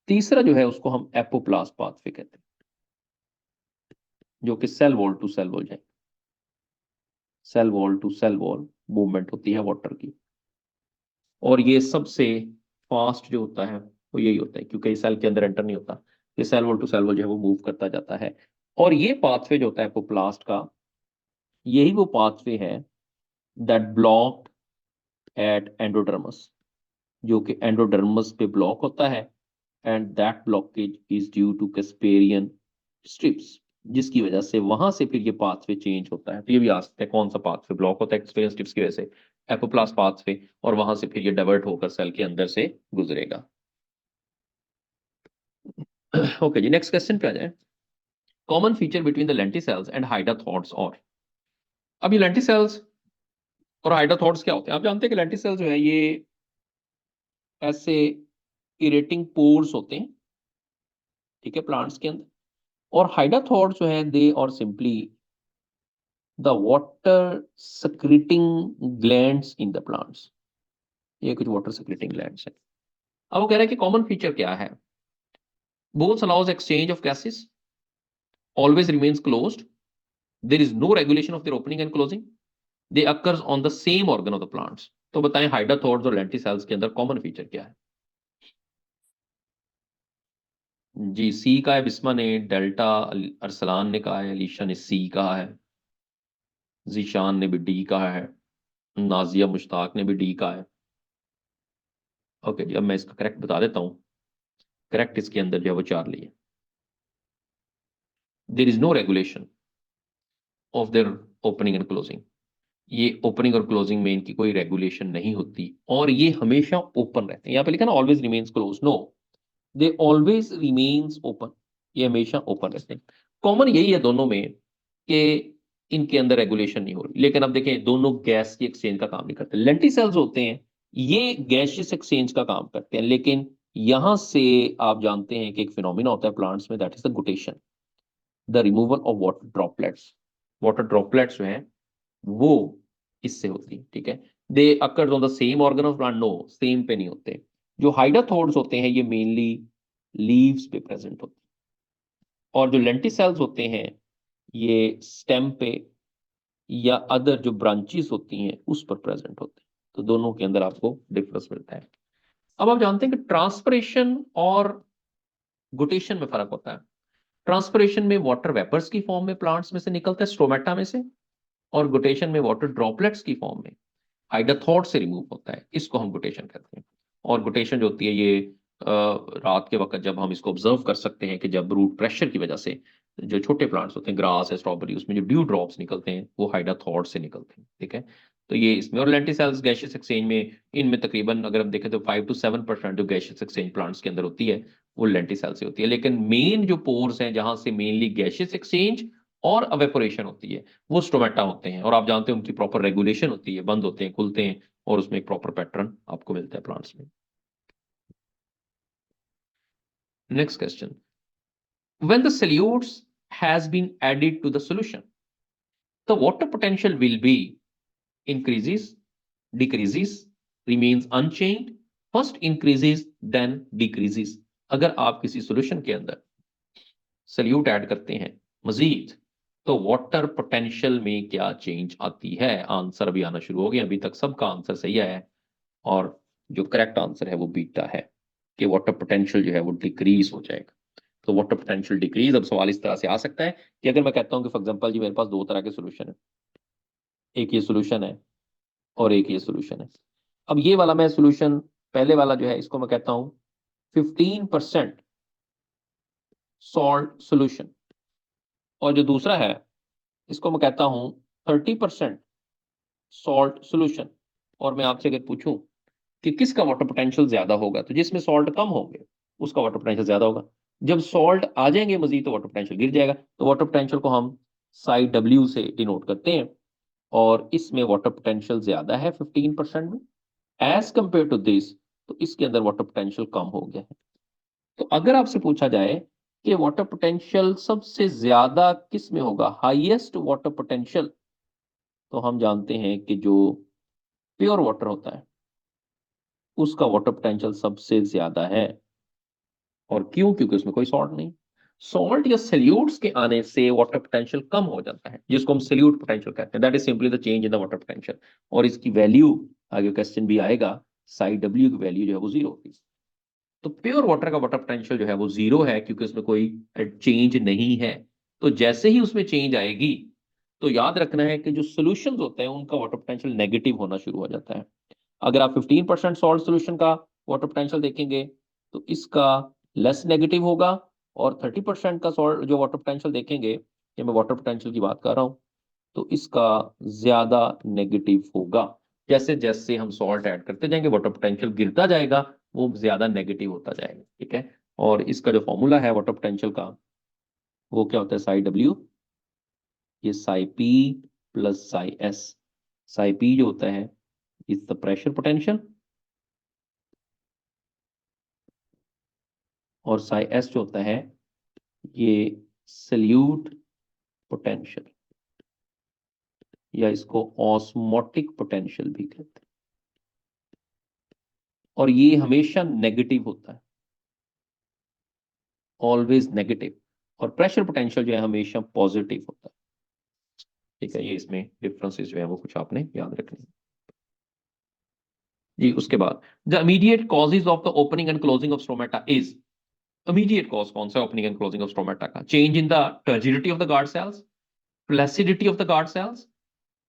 तीसरा जो है उसको हम एपोप्लास्ट पाथवे कहते हैं, जो कि cell wall to cell wall जाए, cell wall to cell wall movement होती है वाटर की। और ये सबसे फास्ट जो होता है वो यही होता है क्योंकि ये सेल के अंदर एंटर नहीं होता, ये cell wall to cell wall जो है वो मूव करता जाता है। और ये पाथवे जो होता है एपोप्लास्ट का, यही वो पाथवे है दैट ब्लॉक्ड एट एंडोडर्मस। जो कि एंडोडर्मस पे ब्लॉक होता है, and that blockage is due to casparian strips, जिसकी वजह से वहां से फिर ये पाथवे चेंज होता है। तो ये भी आ सकता है कौन सा पाथवे ब्लॉक होता है कैस्पेरियन स्ट्रिप्स की वजह से, एपोप्लास्ट पाथवे, और वहां से फिर ये डाइवर्ट होकर सेल के अंदर से गुजरेगा। ओके जी, नेक्स्ट क्वेश्चन पे आ जाए। Common feature between the lenticels and hydathodes. और अब ये लेंटिसेल्स और हाइडाथोड्स क्या होते हैं? आप जानते हैं कि लेंटिसेल्स जो है ये ऐसे इरेटिंग पोर्स होते हैं, ठीक है, प्लांट्स के अंदर। और हाइडाथोड्स जो है दे और simply the water secreting glands in the plants. ये कुछ वाटर secreting ग्लैंड्स है। अब वो कह रहे हैं कि कॉमन फीचर क्या है? Both allows exchange of gases, always remains closed, there is no regulation of their opening and closing, they occurs on the same organ of the plants. तो बताएं हाइडाथोड्स और लेंटिसेल्स के अंदर कॉमन फीचर क्या है? जी, सी का है बिस्मा ने, डेल्टा अरसलान ने कहा है, अलीशा ने सी कहा है, जीशान ने भी डी कहा है, नाजिया मुश्ताक ने भी डी कहा है। ओके जी, अब मैं इसका करेक्ट बता देता हूँ। करेक्ट इसके अंदर जो है वो चार्ली है। There is no regulation of their opening and closing. ये ओपनिंग और क्लोजिंग में इनकी कोई रेगुलेशन नहीं होती, और ये हमेशा ओपन रहते हैं। यहाँ पे लिखा ना always remains close, no, they always remains open. ये हमेशा ओपन रहते हैं। कॉमन यही है दोनों में कि इनके अंदर रेगुलेशन नहीं हो रही। लेकिन अब देखें, दोनों गैस की एक्सचेंज का काम नहीं करते। लेंटिसेल्स होते हैं ये गैसियस एक्सचेंज का काम करते हैं, लेकिन यहां से आप जानते हैं कि एक फिनोमिना होता है प्लांट्स में, that is the guttation, the removal of water droplets. Water droplets जो है वो इससे होती है, ठीक है। They occurs on the same organ of plant, no, same पे नहीं होते। जो हाइडाथोड्स होते हैं ये मेनली लीव्स पे प्रेजेंट होते हैं, और जो लेंटिसेल्स होते हैं ये स्टेम पे या अदर जो ब्रांचेस होती हैं उस पर प्रेजेंट होते हैं। तो दोनों के अंदर आपको डिफरेंस मिलता है। अब आप जानते हैं कि ट्रांसपिरेशन और गुटेशन में फर्क होता है। ट्रांसपिरेशन में वाटर वेपर्स की फॉर्म में प्लांट्स में से निकलता है, स्ट्रोमेटा में से, और गुटेशन में वाटर ड्रॉपलेट्स की फॉर्म में हाइडाथोड से रिमूव होता है। इसको हम गुटेशन कहते हैं। और गुटेशन जो होती है ये रात के वक्त जब हम इसको ऑब्जर्व कर सकते हैं कि जब रूट प्रेशर की वजह से जो छोटे प्लांट्स होते हैं, ग्रास है, स्ट्रॉबेरी, उसमें जो ड्यू ड्रॉप्स निकलते हैं वो हाइडाथोड से निकलते हैं, ठीक है। तो ये इसमें, और लेंटिसेल्स गैसियस एक्सचेंज में, इनमें तकरीबन अगर हम देखें तो 5 to 7% जो गैसियस एक्सचेंज प्लांट्स के अंदर होती है वो लेंटिसेल से होती है। लेकिन मेन जो पोर्स हैं जहां से मेनली गैसियस एक्सचेंज और अवेपोरेशन होती है वो स्टोमेटा होते हैं। और आप जानते हैं उनकी प्रॉपर रेगुलेशन होती है, बंद होते हैं, खुलते हैं, और उसमें एक प्रॉपर पैटर्न आपको मिलता है प्लांट्स में। Next question, when the solutes has been added to the solution, the water potential will be increases, decreases, remains unchanged, first increases then decreases। अगर आप किसी सॉल्यूशन के अंदर सल्यूट ऐड करते हैं मजीद, तो वाटर पोटेंशियल में क्या चेंज आती है? आंसर अभी आना शुरू हो गया, अभी तक सबका आंसर सही है, और जो करेक्ट आंसर है वो बीटा है, कि वाटर पोटेंशियल जो है वो डिक्रीज हो जाएगा। तो वाटर पोटेंशियल डिक्रीज, अब सवाल इस तरह से आ सकता है कि अगर मैं कहता हूं कि फॉर एग्जांपल जी मेरे पास दो तरह के सॉल्यूशन है, एक ये सॉल्यूशन है और एक ये सॉल्यूशन है। अब ये वाला मैं सॉल्यूशन, पहले वाला जो है इसको मैं कहता हूं 15% सॉल्ट सॉल्यूशन, और जो दूसरा है इसको मैं कहता हूं 30% सॉल्ट सॉल्यूशन। और मैं आपसे अगर पूछूं कि किसका वाटर पोटेंशियल ज्यादा होगा, तो जिसमें सॉल्ट कम होंगे उसका वाटर पोटेंशियल ज्यादा होगा। जब सॉल्ट आ जाएंगे मजीद तो वाटर पोटेंशियल गिर जाएगा। तो वाटर पोटेंशियल को हम साई डब्ल्यू से डिनोट करते हैं, और इसमें वाटर पोटेंशियल ज्यादा है 15% में एज कंपेयर टू दिस, तो इसके अंदर वाटर पोटेंशियल कम हो गया है। तो अगर आपसे पूछा जाए कि वाटर पोटेंशियल सबसे ज्यादा किस में होगा, हाईएस्ट वाटर पोटेंशियल, तो हम जानते हैं कि जो प्योर वाटर होता है उसका वाटर पोटेंशियल सबसे ज्यादा है। और क्यों? क्योंकि उसमें कोई सॉल्ट नहीं। सॉल्ट या सल्यूट्स के आने से वाटर पोटेंशियल कम हो जाता है, जिसको हम सल्यूट पोटेंशियल कहते हैं। That is simply the change in the water potential. और इसकी वैल्यू, आगे क्वेश्चन भी आएगा, साई डब्ल्यू की वैल्यू जो है वो जीरो होगी। तो प्योर वाटर का वाटर पोटेंशियल जो है वो जीरो है, क्योंकि उसमें कोई चेंज नहीं है। तो जैसे ही उसमें चेंज आएगी, तो याद रखना है कि जो सोल्यूशन होते हैं उनका वाटर पोटेंशियल नेगेटिव होना शुरू हो जाता है। अगर आप 15% सॉल्ट सोल्यूशन का वाटर पोटेंशियल देखेंगे तो इसका लेस नेगेटिव होगा, और 30% का सॉल्ट जो वाटर पोटेंशियल देखेंगे, ये मैं वाटर पोटेंशियल की बात कर रहा हूँ, तो इसका ज्यादा नेगेटिव होगा। जैसे जैसे हम सॉल्ट ऐड करते जाएंगे वाटर पोटेंशियल गिरता जाएगा, वो ज्यादा नेगेटिव होता जाएगा, ठीक है। और इसका जो फॉर्मूला है वाटर पोटेंशियल का, वो क्या होता है, साई डब्ल्यू, ये Sai P plus psi S. Sai P जो होता है इज द प्रेशर पोटेंशियल, और साई एस जो होता है ये सल्यूट पोटेंशियल, या इसको ऑस्मोटिक पोटेंशियल भी कहते हैं, और ये हमेशा नेगेटिव होता है, ऑलवेज नेगेटिव। और प्रेशर पोटेंशियल जो है हमेशा पॉजिटिव होता है, ठीक है। ये इसमें डिफरेंसेस जो है वो कुछ आपने याद रखने हैं। जी, उसके बाद the immediate causes of the opening and closing of stromata is, immediate cause कौन सा opening and closing of stromata का, change in the turgidity of the guard cells, flaccidity of the guard cells,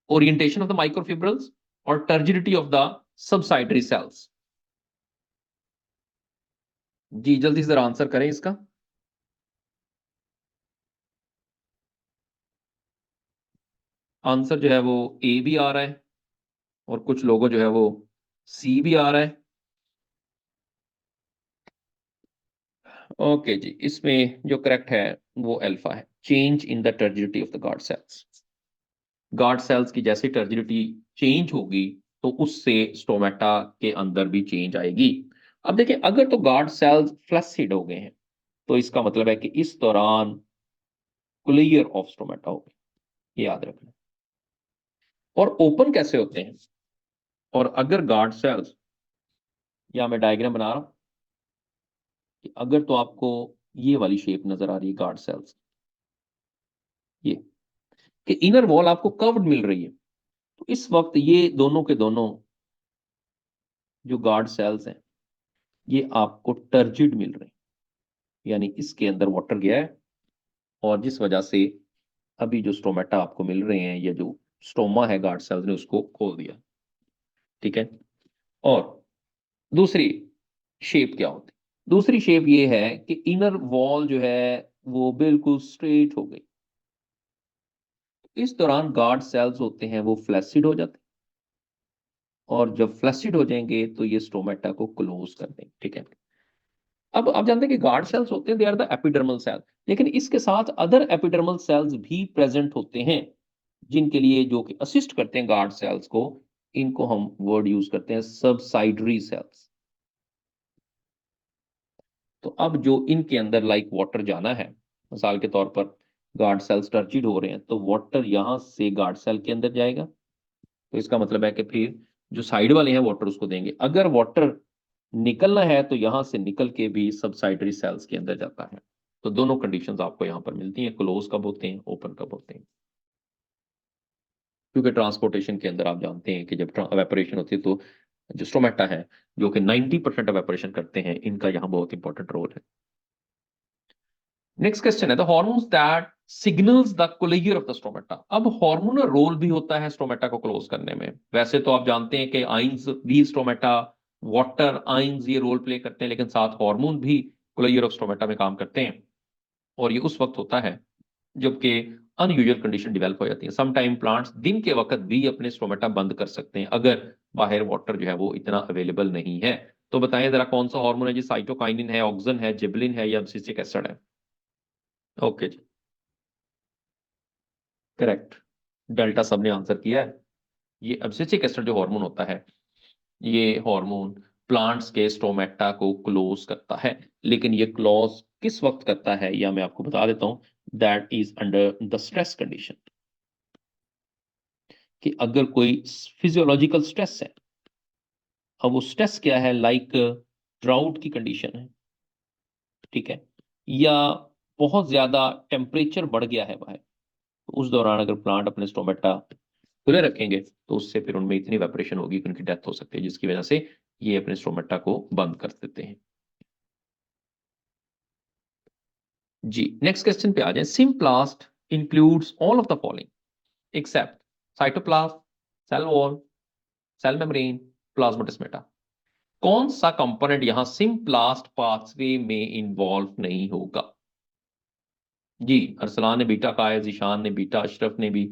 orientation of the microfibrils, और turgidity of the subsidiary cells. जी जल्दी से जरा आंसर करें इसका। आंसर जो है वो ए भी आ रहा है, और कुछ लोगों जो है वो सी भी आ रहा है। ओके जी, इसमें जो करेक्ट है वो अल्फा है, change in the turgidity of the guard sales. Guard cells की जैसे टर्जिडिटी चेंज होगी तो उससे स्टोमेटा के अंदर भी चेंज आएगी। अब देखिए, अगर तो गार्ड सेल्स फ्लैसिड हो गए हैं तो इसका मतलब है कि इस दौरान क्लियर ऑफ स्टोमेटा हो गई, ये याद रखना। और ओपन कैसे होते हैं, और अगर गार्ड सेल्स, या मैं डायग्राम बना रहा हूं कि अगर तो आपको ये वाली शेप नजर आ रही है गार्ड सेल्स, ये कि इनर वॉल आपको कर्व्ड मिल रही है, तो इस वक्त ये दोनों के दोनों जो गार्ड सेल्स हैं ये आपको टर्जिड मिल रहे हैं, यानी इसके अंदर वाटर गया है, और जिस वजह से अभी जो स्टोमेटा आपको मिल रहे हैं, या जो स्टोमा है गार्ड सेल्स ने उसको खोल दिया, ठीक है। और दूसरी शेप क्या होती है, दूसरी शेप ये है कि इनर वॉल जो है वो बिल्कुल स्ट्रेट हो गई, इस दौरान गार्ड सेल्स होते हैं वो फ्लैसिड हो जाते हैं, और जब फ्लैसिड हो जाएंगे तो ये स्टोमेटा को क्लोज कर देंगे, ठीक है। अब आप जानते हैं कि गार्ड सेल्स होते हैं, they are the epidermal cell, लेकिन इसके साथ अदर एपिडर्मल सेल्स भी प्रेजेंट होते हैं, जिनके लिए जो कि असिस्ट करते हैं गार्ड सेल्स को, इनको हम वर्ड यूज करते हैं सबसाइडरी सेल्स। तो अब जो इनके अंदर लाइक वाटर जाना है, मिसाल के तौर पर गार्ड सेल्स टर्चिड हो रहे हैं, तो वाटर यहां से गार्ड सेल के अंदर जाएगा, तो इसका मतलब है कि फिर जो साइड वाले हैं वाटर उसको देंगे। अगर वाटर निकलना है तो यहां से निकल के भी सबसाइडरी सेल्स के अंदर जाता है। तो दोनों कंडीशंस आपको यहां पर मिलती हैं, क्लोज कब होते हैं, ओपन कब होते हैं। क्योंकि ट्रांसपोर्टेशन के अंदर आप जानते हैं कि जब एवेपोरेशन होती है तो जो स्टोमेटा है जो कि 90% एवेपोरेशन करते हैं, इनका यहाँ बहुत इंपॉर्टेंट रोल है। नेक्स्ट क्वेश्चन है the hormones that signals the closure of the stomata. अब हार्मोनल रोल भी होता है स्टोमेटा को क्लोज करने में। वैसे तो आप जानते हैं कि आइंस भी स्टोमेटा, वाटर आइंस ये रोल प्ले करते हैं, लेकिन साथ हार्मोन भी क्लोजर ऑफ स्टोमेटा में काम करते हैं। और ये उस वक्त होता है जबकि अनयूजुअल कंडीशन डेवलप हो जाती है। सम टाइम प्लांट्स दिन के वक्त भी अपने स्टोमेटा बंद कर सकते हैं अगर बाहर वाटर जो है वो इतना अवेलेबल नहीं है। तो बताएं जरा कौन सा हार्मोन है जी, साइटोकाइनिन है, ऑक्सिन है, जिबलिन है, या एब्सिसिक एसिड है। ओके जी, करेक्ट, डेल्टा सबने आंसर किया है। ये एब्सिसिक एसिड जो हार्मोन होता है, ये हार्मोन प्लांट्स के स्टोमेटा को क्लोज करता है, लेकिन ये क्लोज किस वक्त करता है या मैं आपको बता देता हूं, that is under the stress condition. कि अगर कोई फिजियोलॉजिकल स्ट्रेस है, अब वो स्ट्रेस क्या है, लाइक ड्राउट की कंडीशन है, ठीक है, या बहुत ज्यादा टेम्परेचर बढ़ गया है बाहर, तो उस दौरान अगर प्लांट अपने स्टोमेटा खुले रखेंगे तो उससे फिर उनमें इतनी वेपरेशन होगी कि उनकी डेथ हो सकती है, जिसकी वजह से ये अपने स्टोमेटा को बंद कर देते हैं। जी नेक्स्ट क्वेश्चन पे आ जाए। Symplast includes all of the following except cytoplasm, cell wall, cell membrane, plasmodesmata. कौन सा कंपोनेंट यहां सिम्प्लास्ट पाथवे में इन्वॉल्व नहीं होगा? जी, अरसलान ने बीटा कहा है, जिशान ने बीटा, अशरफ ने भी,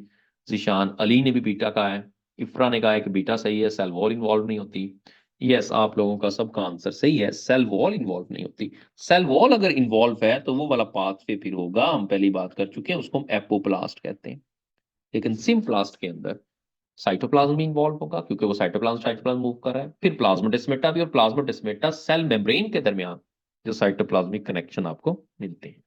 जिशान अली ने भी बीटा कहा है, इफ्रा ने कहा है कि बीटा सही है, सेल वॉल इन्वॉल्व नहीं होती। यस, आप लोगों का सबका आंसर सही है, सेल वॉल इन्वॉल्व नहीं होती। सेल वॉल अगर इन्वॉल्व है तो वो वाला पाथवे फिर होगा, हम पहली बात कर चुके हैं, उसको हम एपोप्लास्ट कहते हैं। लेकिन सिम्प्लास्ट के अंदर साइटोप्लाज्म भी इन्वॉल्व होगा, क्योंकि वो साइटोप्लाज्म साइटोप्लाज्म मूव कर रहा है। फिर प्लाज्मोडेस्मेटा भी, और प्लाज्मोडेस्मेटा सेल मेम्ब्रेन के दरमियान जो साइटोप्लाज्मिक कनेक्शन आपको मिलते हैं।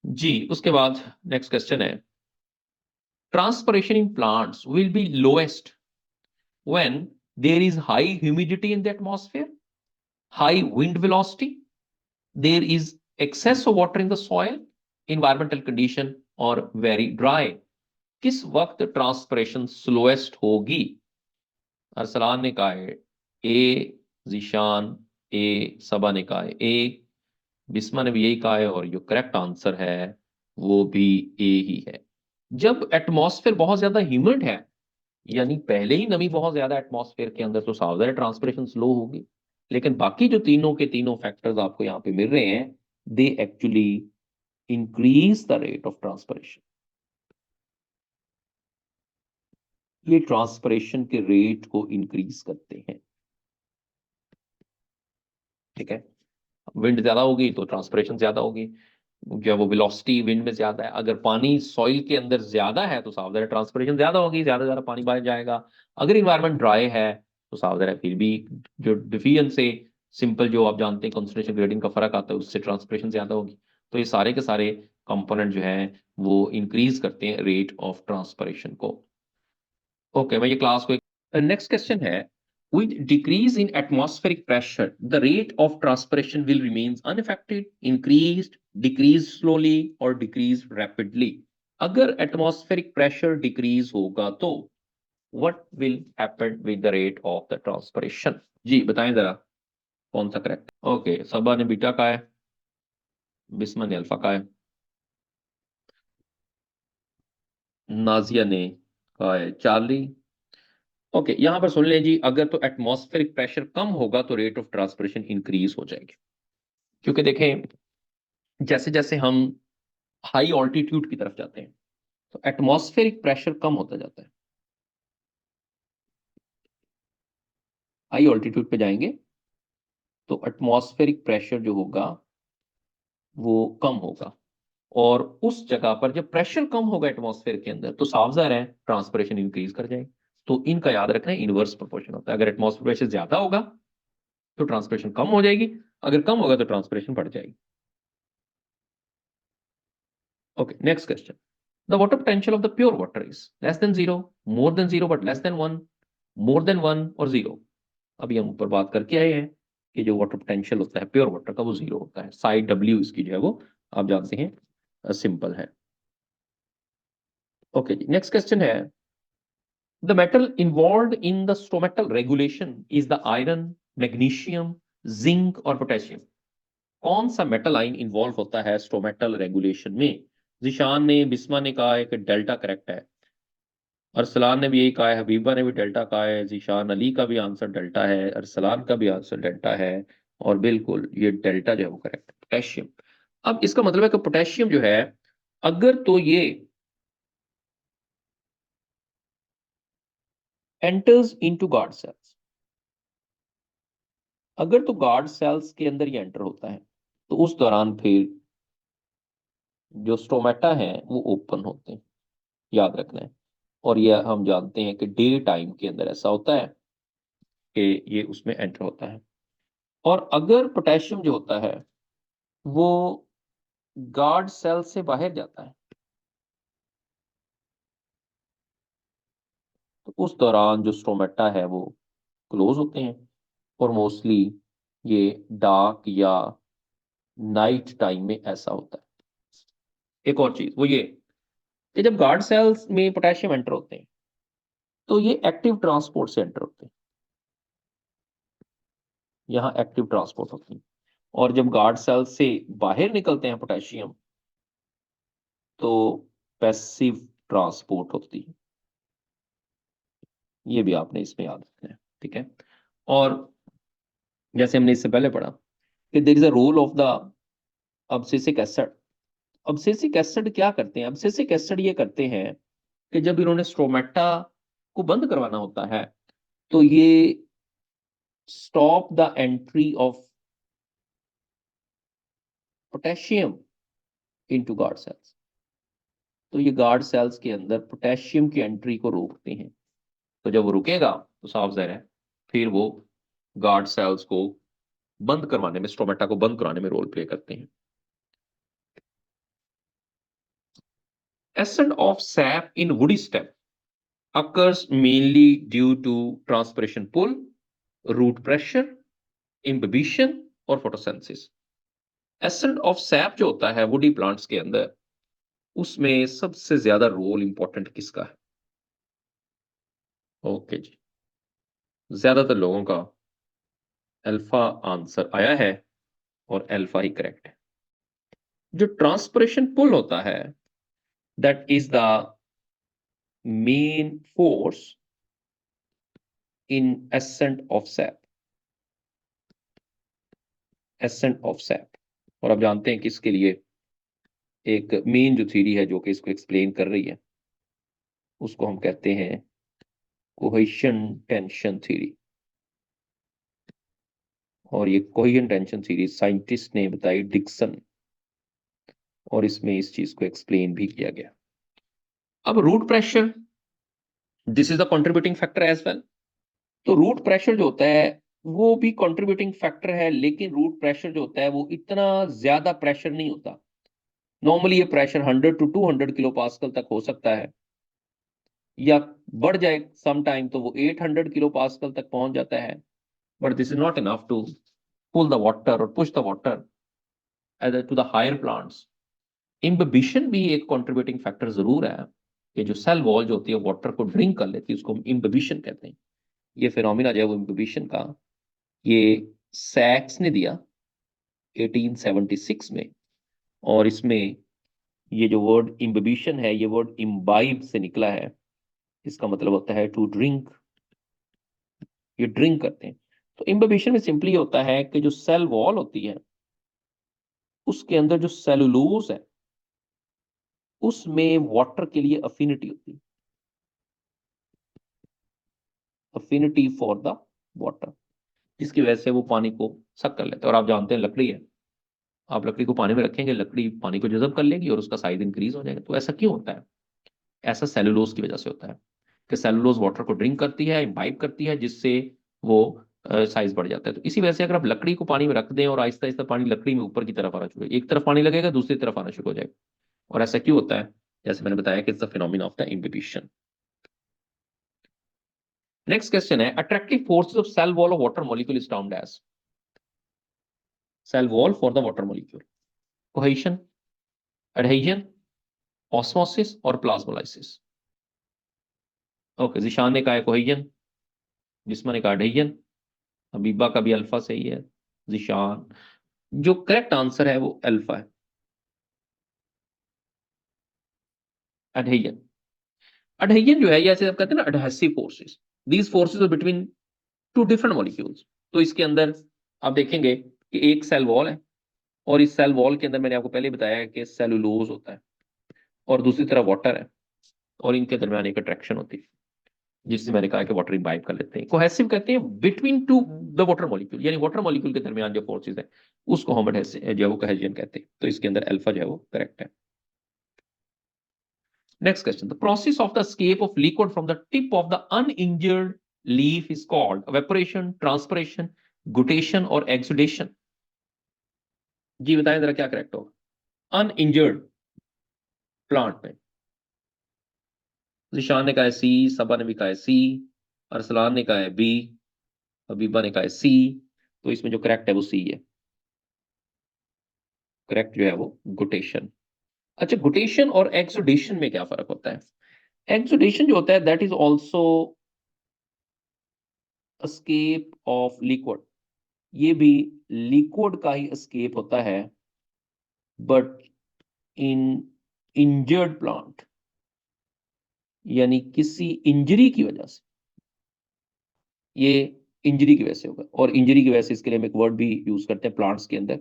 जी, उसके बाद नेक्स्ट क्वेश्चन है, transpiration in plants will be lowest when there is high humidity in the atmosphere, high wind velocity, there is excess of water in the soil, environmental condition और वेरी ड्राई। किस वक्त ट्रांसपिरेशन स्लोएस्ट होगी? अरसलान ने कहा है ए, जिशान ए, सबा ने कहा है ए, बिस्मा ने भी यही कहा है, और जो करेक्ट आंसर है वो भी ए ही है। जब एटमॉस्फेयर बहुत ज्यादा ह्यूमिड है, यानी पहले ही नमी बहुत ज्यादा एटमॉस्फेयर के अंदर, तो सावधान है, ट्रांसपिरेशन स्लो होगी। लेकिन बाकी जो तीनों के तीनों फैक्टर्स आपको यहाँ पे मिल रहे हैं, they actually increase the rate of transpiration. ये ट्रांसपिरेशन के रेट को इंक्रीज करते हैं। ठीक है, विंड ज्यादा होगी तो ट्रांसपिरेशन ज्यादा होगी, जो वो वेलोसिटी विंड में ज्यादा है। अगर पानी सॉइल के अंदर ज्यादा है तो सावधान है, ट्रांसपिरेशन ज्यादा होगी, ज्यादा ज्यादा पानी बाहर जाएगा। अगर इन्वायरमेंट ड्राई है तो सावधान है, फिर भी जो डिफिजन से सिंपल जो आप जानते हैं कंसंट्रेशन ग्रेडियंट का फर्क आता है, उससे ट्रांसपिरेशन ज्यादा होगी। तो ये सारे के सारे कंपोनेंट जो है वो इंक्रीज करते हैं रेट ऑफ ट्रांसपिरेशन को। ओके, मैं ये क्लास को नेक्स्ट क्वेश्चन है, with decrease in atmospheric pressure the rate of transpiration will remains unaffected, increased, decreased slowly or decreased rapidly? अगर atmospheric pressure decrease होगा तो what will happen with the rate of the transpiration? जी बताएं जरा, कौन सा करेक्ट? ओके, सबा ने बीटा का है, बिस्मा ने अल्फा का है, नाजिया ने कहा है चार्ली। ओके, यहां पर सुन लें जी, अगर तो एटमॉस्फेरिक प्रेशर कम होगा तो रेट ऑफ ट्रांसपिरेशन इंक्रीज हो जाएगी। क्योंकि देखें, जैसे जैसे हम हाई ऑल्टीट्यूड की तरफ जाते हैं तो एटमॉस्फेरिक प्रेशर कम होता जाता है। हाई ऑल्टीट्यूड पे जाएंगे तो एटमॉस्फेरिक प्रेशर जो होगा वो कम होगा, और उस जगह पर जब प्रेशर कम होगा एटमॉस्फेयर के अंदर तो साफ जाहिर है ट्रांसपिरेशन इंक्रीज कर जाएगी। तो इनका याद रखना है, इनवर्स प्रोपोर्शन होता है। अगर एटमॉस्फेयर प्रेशर ज्यादा होगा तो ट्रांसपिरेशन कम हो जाएगी, अगर कम होगा तो ट्रांसपिरेशन बढ़ जाएगी। Okay, next question, the water potential of the pure water is less than zero, more than zero but less than one, more than one और जीरो। अभी हम ऊपर बात करके आए हैं कि जो वाटर पोटेंशियल होता है प्योर वाटर का वो जीरो होता है, साइड डब्ल्यू इसकी जो है वो आप जानते हैं सिंपल है। ओके जी, नेक्स्ट क्वेश्चन है, the metal involve in the stomatal regulation is the iron, magnesium, zinc और पोटेशियम। कौन सा मेटल आयन इन्वॉल्व होता है स्टोमेटल रेगुलेशन में? जिशान ने, बिस्मा ने कहा है कि डेल्टा करेक्ट है, अरसलान ने भी यही कहा है, हबीबा ने भी डेल्टा कहा है, जीशान अली का भी आंसर डेल्टा है, अरसलान का भी आंसर डेल्टा है, और बिल्कुल ये डेल्टा जो है वो करेक्ट है, पोटेशियम। अब इसका मतलब है कि पोटेशियम जो है, अगर तो ये एंटर्स इनटू गार्ड सेल्स, अगर तो गार्ड सेल्स के अंदर ये एंटर होता है तो उस दौरान फिर जो स्टोमेटा है वो ओपन होते हैं, याद रखना है। और ये हम जानते हैं कि डे टाइम के अंदर ऐसा होता है कि ये उसमें एंटर होता है। और अगर पोटेशियम जो होता है वो गार्ड सेल से बाहर जाता है तो उस दौरान जो स्टोमेटा है वो क्लोज होते हैं, और मोस्टली ये डार्क या नाइट टाइम में ऐसा होता है। एक और चीज वो ये कि जब गार्ड सेल्स में पोटेशियम एंटर होते हैं तो ये एक्टिव ट्रांसपोर्ट से एंटर होते हैं, यहाँ एक्टिव ट्रांसपोर्ट होती है। और जब गार्ड सेल से बाहर निकलते हैं पोटेशियम तो पैसिव ट्रांसपोर्ट होती है। ये भी आपने इसमें याद रखना है, ठीक है। और जैसे हमने इससे पहले पढ़ा कि there is a role of the abscisic acid. Abscisic acid क्या करते हैं? अब्सिसिक एसिड ये करते हैं कि जब इन्होंने स्ट्रोमेटा को बंद करवाना होता है तो ये stop the entry of potassium into guard cells. तो ये गार्ड सेल्स के अंदर पोटेशियम की एंट्री को रोकते हैं। तो जब वो रुकेगा तो साफ जाहिर है फिर वो गार्ड सेल्स को बंद करवाने में, स्ट्रोमेटा को बंद कराने में रोल प्ले करते हैं। Ascent of sap in woody stem occurs mainly due to transpiration pull, root pressure, imbibition और photosynthesis। Ascent of sap जो होता है woody plants के अंदर, उसमें सबसे ज्यादा रोल इंपॉर्टेंट किसका है? ओके जी, ज्यादातर लोगों का अल्फा आंसर आया है और अल्फा ही करेक्ट है। जो ट्रांसपिरेशन पुल होता है that is the main force in ascent of sap। ascent of sap, और आप जानते हैं कि इसके लिए एक मेन जो थ्योरी है जो कि इसको एक्सप्लेन कर रही है उसको हम कहते हैं कोहेशन टेंशन थ्योरी। और ये कोहेशन टेंशन थ्योरी साइंटिस्ट ने बताई डिक्सन, और इसमें इस चीज को एक्सप्लेन भी किया गया। अब root pressure, this is the contributing factor as well. तो रूट प्रेशर जो होता है वो भी कंट्रीब्यूटिंग फैक्टर है, लेकिन रूट प्रेशर जो होता है वो इतना ज्यादा प्रेशर नहीं होता। नॉर्मली ये प्रेशर 100 to 200 किलो पास्कल तक हो सकता है, या बढ़ जाए सम टाइम तो वो 800 किलो पास्कल तक पहुंच जाता है। But this is not enough to pull the water और push the water to the higher plants. Imbibition भी एक कंट्रीब्यूटिंग फैक्टर जरूर है कि जो सेल वॉल जो होती है वाटर को ड्रिंक कर लेती है, उसको हम इम्बिबिशन कहते हैं। ये फिनोमिना जो है वो इम्बिबिशन का, ये सैक्स ने दिया 1876 में। और इसमें ये जो वर्ड इम्बिबिशन है, ये वर्ड इम्बाइब से निकला है। इसका मतलब होता है टू ड्रिंक, ये ड्रिंक करते हैं। तो इम्बिबिशन में सिंपली होता है कि जो सेल वॉल होती है उसके अंदर जो सेलुलोज है उसमें वाटर के लिए अफिनिटी होती है, अफिनिटी फॉर द वाटर, जिसकी वजह से वो पानी को सक कर लेते हैं। और आप जानते हैं लकड़ी है, आप लकड़ी को पानी में रखेंगे, लकड़ी पानी को जज़ब कर लेगी और उसका साइज इंक्रीज हो जाएगा। तो ऐसा क्यों होता है? ऐसा सेलुलोज की वजह से होता है कि सेलुलोज वाटर को ड्रिंक करती है, इम्बाइब करती है, जिससे वो साइज बढ़ जाता है। तो इसी वजह से अगर आप लकड़ी को पानी में रख दें और आहिस्ता आहिस्ता पानी लकड़ी में ऊपर की तरफ आना शुरू, एक तरफ पानी लगेगा दूसरी तरफ आना शुरू हो जाएगा। और ऐसा क्यों होता है? जैसे मैंने बताया कि it's the phenomena of the imbibition. Next question है, attractive forces of cell wall of water molecule is termed as. Cell wall for the water molecule, cohesion, adhesion, osmosis और प्लाज्मोलाइसिस। ओके, जिशान ने कहा है कोहेजन, जिस्मा ने कहा एडहेजन, हबीबा का भी अल्फा सही है, जिशान। जो करेक्ट आंसर है वो अल्फा है, एडहेजन। एडहेजन जो है, जैसे आप कहते हैं ना adhesive forces, these forces are between two different molecules. तो इसके अंदर आप देखेंगे कि एक सेल वॉल है, और इस सेल वॉल के अंदर मैंने आपको पहले बताया कि सेलुलोज होता है, और दूसरी तरफ वाटर है, और इनके दरमियान एक अट्रैक्शन होती है जिससे मैंने कहा कि वाटर इम्बाइब कर लेते हैं। कोहेसिव कहते हैं between two the water molecule, यानी वाटर मॉलिक्यूल के दरमियान जो फोर्सेज है उसको हम जो है वो कोहेजन कहते हैं। तो इसके अंदर अल्फा जो है वो करेक्ट है। Next question, the process of the escape of liquid from the tip of the uninjured leaf is called evaporation, transpiration, guttation और exudation। जी बताएं जरा क्या करेक्ट होगा अनइंजर्ड प्लांट में? निशान ने कहा है सी, सबा ने भी कहा है सी, अरसलान ने कहा है बी, हबीबा ने कहा है सी। तो इसमें जो करेक्ट है वो सी है, करेक्ट जो है वो गुटेशन। अच्छा, गुटेशन और एक्सुडेशन में क्या फर्क होता है? एक्सुडेशन जो होता है that is also escape of liquid, ये भी लिक्विड का ही एस्केप होता है, बट इन इंजर्ड प्लांट, यानी किसी इंजरी की वजह से। ये इंजरी की वजह से होगा, और इंजरी की वजह से इसके लिए हम एक वर्ड भी यूज करते हैं प्लांट्स के अंदर,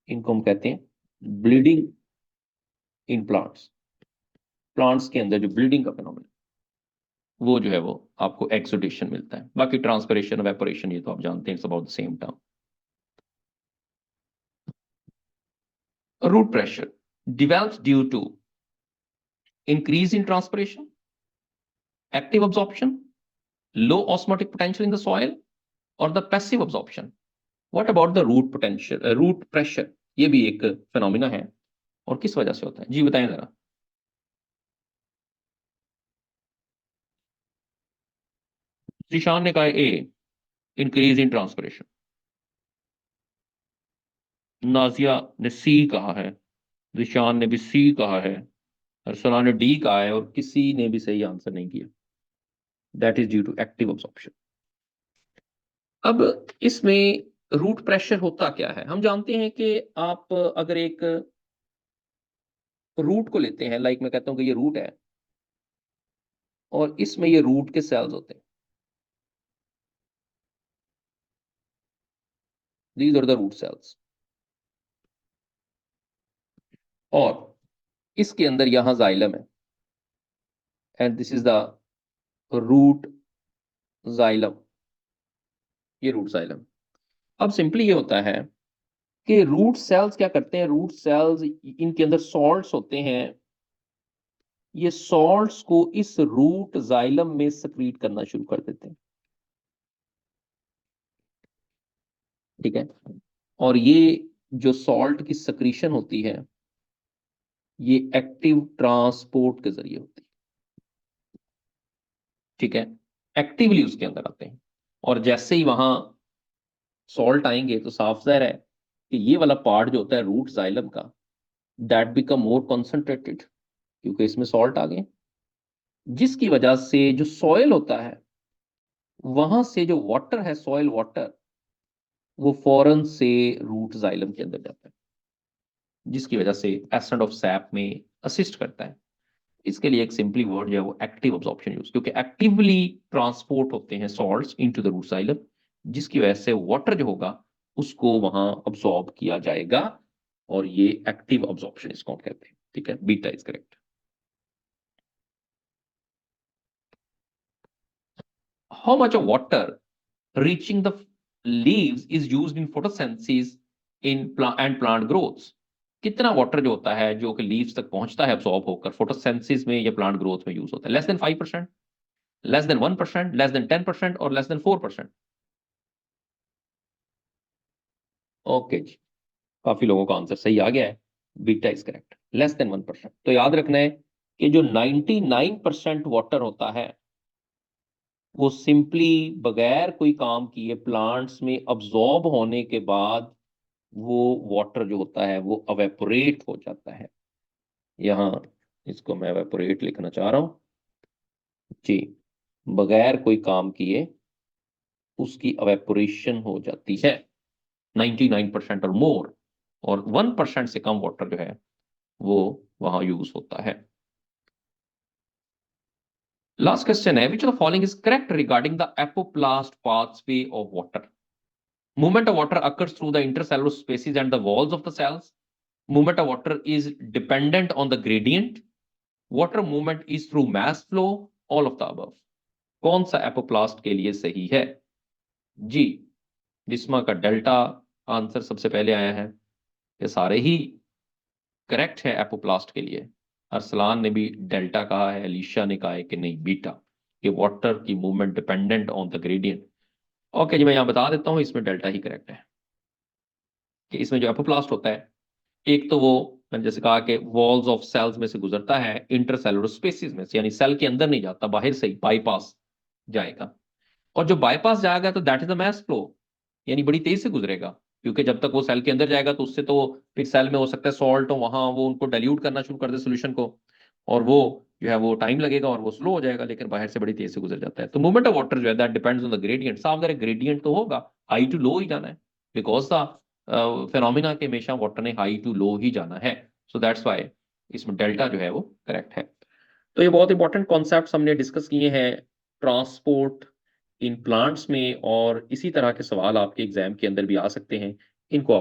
इनको हम कहते हैं ब्लीडिंग इन प्लांट्स। प्लांट्स के अंदर जो ब्लीडिंग का फिनोमेना, वो जो है वो आपको एक्सोडेशन मिलता है। बाकी ट्रांसपिरेशन, वेपोरेशन, ये तो आप जानते हैं, it's about the same term. Root pressure develops due to increase in transpiration, active absorption, low osmotic potential in the soil, or the passive absorption. What about the root potential, root pressure? ये भी एक फिनोमिना है, और किस वजह से होता है, जी बताएं जरा। जिशान ने कहा ए, इंक्रीज इन ट्रांसपिरेशन। नाजिया ने सी कहा है, जिशान ने भी सी कहा है, अरसला ने डी कहा है, और किसी ने भी सही आंसर नहीं किया। That is due to active absorption. अब इसमें रूट प्रेशर होता क्या है, हम जानते हैं कि आप अगर एक रूट को लेते हैं, लाइक मैं कहता हूं कि ये रूट है, और इसमें ये रूट के सेल्स होते हैं, these are the root cells, और इसके अंदर यहां जाइलम है, and this is the root xylem, ये रूट जाइलम। अब सिंपली ये होता है कि रूट सेल्स क्या करते हैं, रूट सेल्स इनके अंदर सॉल्ट्स होते हैं, ये सॉल्ट्स को इस रूट जाइलम में सक्रीट करना शुरू कर देते हैं, ठीक है। और ये जो सॉल्ट की सक्रीशन होती है, ये एक्टिव ट्रांसपोर्ट के जरिए होती है, ठीक है। एक्टिवली उसके अंदर आते हैं, और जैसे ही वहां सॉल्ट आएंगे तो साफ जाहिर है कि ये वाला पार्ट जो होता है रूट जाइलम का, दैट बिकम मोर कॉन्सेंट्रेटेड, क्योंकि इसमें सॉल्ट आ गए, जिसकी वजह से जो सॉइल होता है, वहां से जो वाटर है, सॉइल वाटर, वो फौरन से रूट जाइलम के अंदर जाता है, जिसकी वजह से एसिड ऑफ सैप में असिस्ट करता है। इसके लिए एक सिंपली वर्ड जो है वो एक्टिव अब्जॉर्प्शन यूज, क्योंकि एक्टिवली ट्रांसपोर्ट होते हैं salts into the root xylem, जिसकी वजह से वाटर जो होगा उसको वहां अब्सॉर्ब किया जाएगा, और ये एक्टिव अब्जॉर्प्शन इसको हम कहते हैं, ठीक है। Beta is correct. How much of water reaching the leaves is used in photosynthesis in plant and plant growth? कितना वाटर जो होता है जो कि लीव्स तक पहुंचता है अब्सॉर्ब होकर फोटोसिंथेसिस में या प्लांट ग्रोथ में यूज होता है? Less than 5%, less than 1%, less than 10%, और लेस देन 4%? ओके जी, काफी लोगों का आंसर सही आ गया है, beta is correct, less than 1%। तो याद रखना है कि जो 99% वाटर होता है, वो सिंपली बगैर कोई काम किए प्लांट्स में अब्सॉर्ब होने के बाद वो वाटर जो होता है वो अवेपोरेट हो जाता है। यहाँ इसको मैं अवेपोरेट लिखना चाह रहा हूं जी, बगैर कोई काम किए उसकी अवेपोरेशन हो जाती है 99% और मोर, और 1% से कम वाटर जो है वो वहां यूज होता है। लास्ट क्वेश्चन है, which of the following is correct regarding the apoplast pathway of water? Movement of water occurs through the intercellular spaces and the walls of the cells. Movement of water is dependent on the gradient. Water movement is through mass flow. All of the above. कौन सा एपोप्लास्ट के लिए सही है जी? जिस्मा का डेल्टा आंसर सबसे पहले आया है, ये सारे ही करेक्ट है एपोप्लास्ट के लिए। अरसलान ने भी डेल्टा कहा है, अलीशा ने कहा है कि नहीं बीटा, कि वाटर की movement dependent on the gradient. Okay जी, मैं यहां बता देता हूं, इसमें डेल्टा ही करेक्ट है, कि इसमें जो एपोप्लास्ट होता है, एक तो वो मैंने जैसे कहा कि वॉल्स ऑफ सेल्स में से गुजरता है, इंटरसेलुलर स्पेसिस में से, यानी सेल के अंदर नहीं जाता, बाहर से ही बाईपास जाएगा। और जो बाईपास जाएगा तो that is the mass flow, यानी बड़ी तेज से गुजरेगा, क्योंकि जब तक वो सेल के अंदर जाएगा तो उससे तो फिर सेल में हो सकता है सॉल्ट हो, वहां वो उनको डाइल्यूट करना शुरू कर दे सोल्यूशन को, और वो जो है वो टाइम लगेगा और वो स्लो हो जाएगा, लेकिन बाहर से बड़ी तेज से गुजर जाता है। तो मूवमेंट ऑफ वाटर जो है that depends on the gradient. साफ ग्रेडियंट तो होगा, हाई टू लो ही जाना है, बिकॉज द फेनोमिना के हमेशा वाटर ने हाई टू लो ही जाना है। सो दैट्स वाई इसमें डेल्टा जो है वो करेक्ट है। तो ये बहुत इंपॉर्टेंट कॉन्सेप्ट हमने डिस्कस किए हैं, ट्रांसपोर्ट इन प्लांट्स में, और इसी तरह के सवाल आपके एग्जाम के अंदर भी आ सकते हैं। इनको